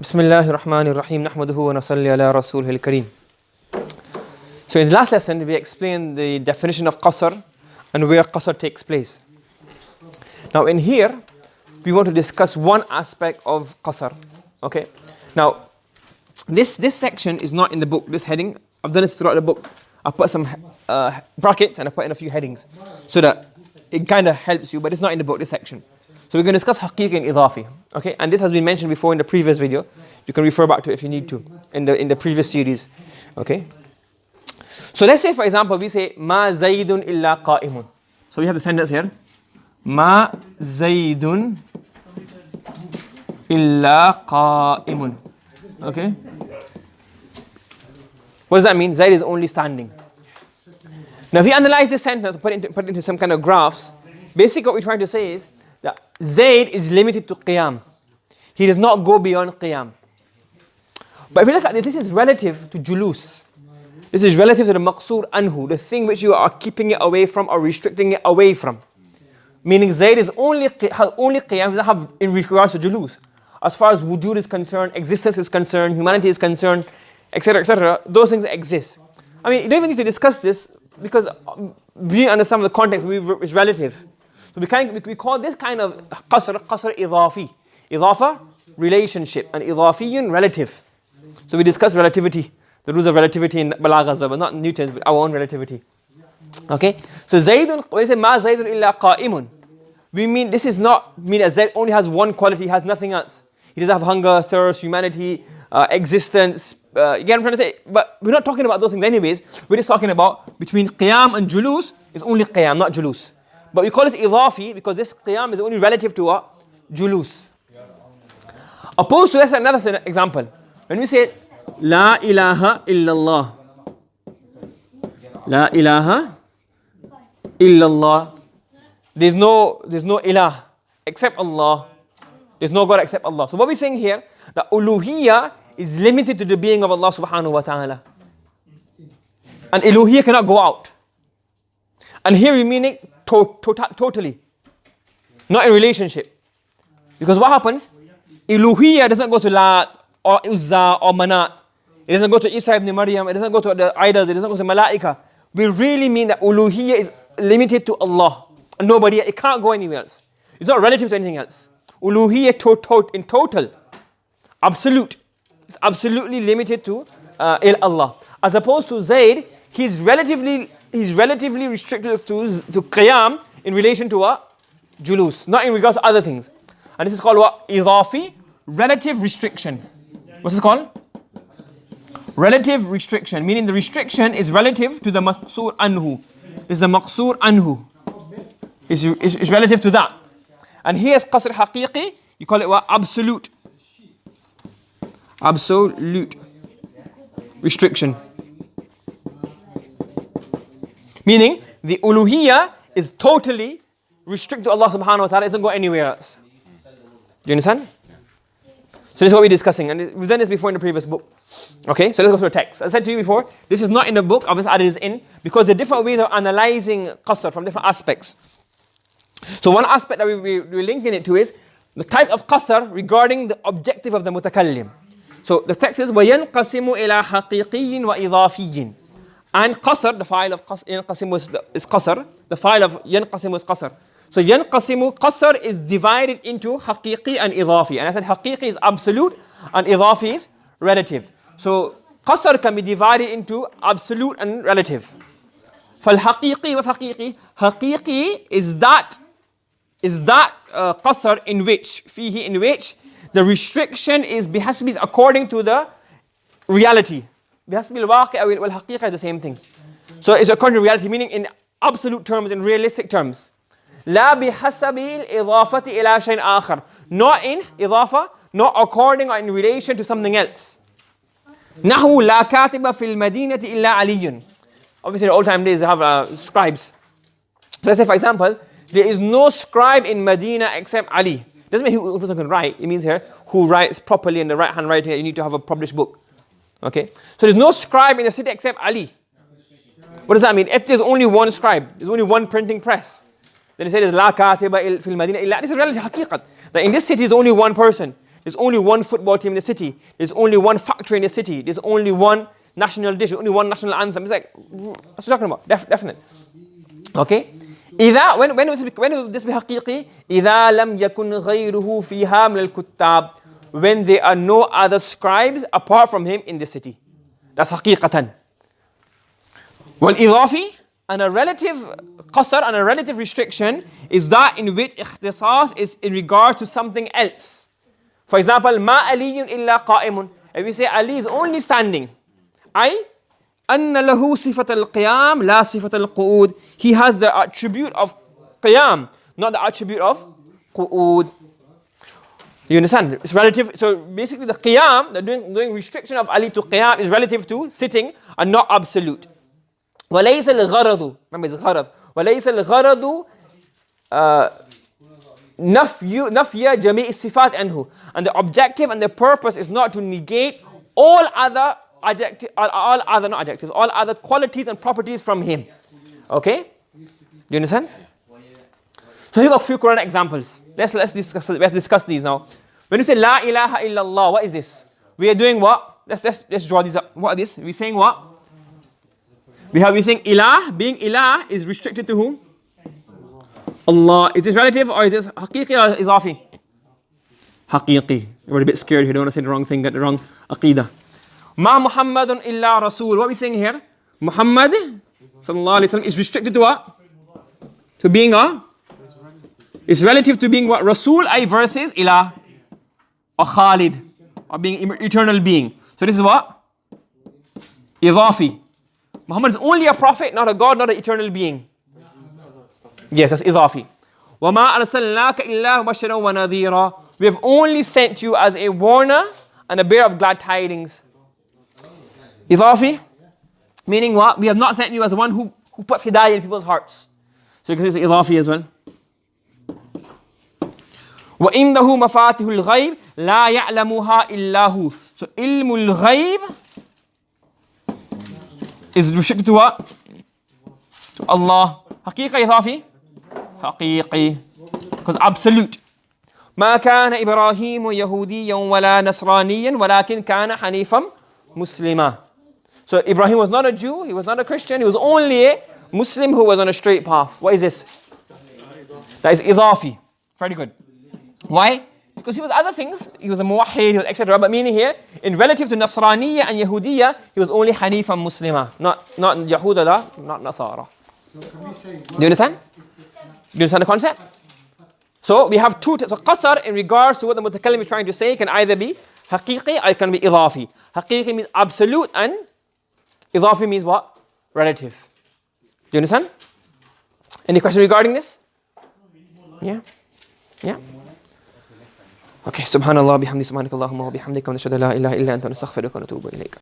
بسم الله الرحمن الرحيم نحمده ونصلي على رسوله الكريم. So in the last lesson we explained the definition of qasr and where qasr takes place. Now in here we want to discuss one aspect of qasr. Okay. Now this section is not in the book. This heading I've done it throughout the book. I put some brackets and I put in a few headings so that it kind of helps you, but it's not in the book. This section. So we're going to discuss Haqiqi and Idafi. Okay, and this has been mentioned before in the previous video. You can refer back to it if you need to in the previous series. Okay. So let's say, for example, we say Ma Zaydun illa qa'imun. So we have the sentence here. Ma Zaydun illa qa'imun. Okay. What does that mean? Zayd is only standing. Now, if we analyze this sentence, put it into some kind of graphs. Basically, what we're trying to say is that Zayd is limited to qiyam. He does not go beyond qiyam. But if you look at this is relative to julus. This is relative to the maqsoor anhu, the thing which you are keeping it away from or restricting it away from. Meaning Zayd is only qiyam, doesn't have in regards to julus. As far as wujud is concerned, existence is concerned, humanity is concerned, etc., those things exist. I mean, you don't even need to discuss this because we understand the context, it's relative. So we call this kind of qasr idafi. Idafa, relationship, and idafiyun, relative. So we discuss relativity, the rules of relativity in Balagah as well, but not Newton's, but our own relativity. Okay? So Zaydun, when we say ma Zaydun illa qa'imun, we mean this is not mean that Zayd only has one quality, he has nothing else. He doesn't have hunger, thirst, humanity, existence. You get what I'm trying to say? But we're not talking about those things anyways. We're just talking about between qiyam and julus is only qiyam, not julus. But we call this idafi because this qiyam is only relative to what? Julus. Opposed to, that's another example. When we say La ilaha illallah. La ilaha illallah. There's no ilah except Allah. There's no God except Allah. So what we're saying here, that uluhiyya is limited to the being of Allah subhanahu wa ta'ala. And uluhiyya cannot go out. And here we mean it totally. Not in relationship. Because what happens? Uluhiyya doesn't go to Lat or Uzza or Manat. It doesn't go to Isa ibn Maryam. It doesn't go to the idols. It doesn't go to Malaika. We really mean that uluhiyya is limited to Allah. And nobody, it can't go anywhere else. It's not relative to anything else. Uluhiyya in total, absolute. It's absolutely limited to Allah. As opposed to Zayd, he's relatively restricted to qiyam in relation to what? Julus, not in regards to other things. And this is called what? Idafi, relative restriction. What's this called? Relative restriction, meaning the restriction is relative to the maqsoor anhu. Is the maqsoor anhu. Is relative to that. And here's qasr haqiqi, you call it what? Absolute. Absolute restriction. Meaning, the uluhiyya is totally restricted to Allah subhanahu wa ta'ala, it doesn't go anywhere else. Do you understand? So this is what we're discussing, and we've done this before in the previous book. Okay, so let's go through the text. As I said to you before, this is not in the book, obviously added this in, because there are different ways of analyzing qasr from different aspects. So one aspect that we're linking it to is the type of qasr regarding the objective of the mutakallim. So the text is وَيَنْقَسِمُ إِلَى حَقِيقِيٍّ وَإِضَافِيٍّ. And qasr, the file of yanqasimu is qasr, the file of yanqasimu is qasr. So yanqasimu, qasr is divided into haqiqi and idafi. And I said haqiqi is absolute and idafi is relative. So qasr can be divided into absolute and relative. فالحقيقي, what's haqiqi? Haqiqi is that qasr in which the restriction is bihasbi, according to the reality. Bihasbi al-waqi' wal haqiqa is the same thing. So it's according to reality, meaning in absolute terms, in realistic terms. لا بحسب الإضافة إلى شيء آخر. Not in idafa, not according or in relation to something else. نحو لا كاتب في المدينة إلا علي. Obviously in the old time days they have scribes. Let's say for example, there is no scribe in Medina except Ali. Doesn't mean who person can write. It means here who writes properly in the right handwriting. You need to have a published book. Okay. So there's no scribe in the city except Ali. What does that mean? If there's only one scribe, there's only one printing press, then he said there's la katiba fil Madina illa. This is relative haqiqat. That in this city is only one person. There's only one football team in the city. There's only one factory in the city. There's only one national dish, only one national anthem. It's like, what's he talking about? Definite. Okay? when will this be حقيقي? إذا لم يكن غيره فيها من الكتاب. When there are no other scribes apart from him in the city. That's حقيقة. والإضافي, and a relative qasr and a relative restriction is that in which ikhtisas is in regard to something else. For example, ما علي إلا قائم. If we say Ali is only standing, أي أن له صفة القيام لا صفة القعود. He has the attribute of qiyam, not the attribute of qu'ud. You understand? It's relative. So basically the qiyam, the doing restriction of Ali to qiyam is relative to sitting and not absolute. وليس الغرض, remember it's غرض, وليس الغرض نفي جميع الصفات عنه. And the objective and the purpose is not to negate all other all other qualities and properties from him. Okay? Do you understand? So here we got a few Quran examples. Let's discuss these now. When you say La ilaha illallah, what is this? We are doing what? Let's draw these up. What are these? We're saying what? We're saying ilah. Being ilah is restricted to whom? Allah. Is this relative or is this haqiqi or idafi? Haqiqi. We're a bit scared here. Don't want to say the wrong thing, get the wrong aqidah. Ma Muhammadun illa Rasul. What are we saying here? Muhammad sallallahu alaihi wasallam is restricted to what? To being a? It's relative to being what? Rasul ay versus ilah. Or Khalid. Or being eternal being. So this is what? Idafi. Muhammad is only a prophet, not a God, not an eternal being. Yes, that's Idafi. وَمَا أَرْسَلْنَاكَ إِلَّا مُبَشِّرًا وَنَذِيرًا. We have only sent you as a warner and a bearer of glad tidings. Idafi, meaning what? We have not sent you as one who puts hidayah in people's hearts. So you can say Idafi as well. وَإِنَّهُ مَفَاتِحُ الْغَيْبِ لَا يَعْلَمُهَا إِلَّا هُ. So ilmul ghayb is restricted to what? To Allah. Haqiqa Idafi? Haqiqi. Because absolute. ما كان إبراهيم يهوديا ولا نصرانيا ولكن كان حنيفا مسلما. So Ibrahim was not a Jew, he was not a Christian, he was only a Muslim who was on a straight path. What is this? That is Idafi. Very good. Why? Because he was other things, he was a muwahhid, he was etc. But meaning here, in relative to Nasraniya and Yahudiya, he was only Hanifan Muslima, not Yahuda, not Nasara. Do you understand? Do you understand the concept? So we have two. So qasr in regards to what the mutakallim is trying to say can either be haqiqi or it can be idafi. Haqiqi means absolute and idafi means what? Relative. Do you understand? Any question regarding this? Yeah? Yeah? Okay, subhanallah bihamdi subhanakallahumma wa bihamdika wa nashhadu an la ilaha illa anta nastaghfiruka wa natubu ilayk.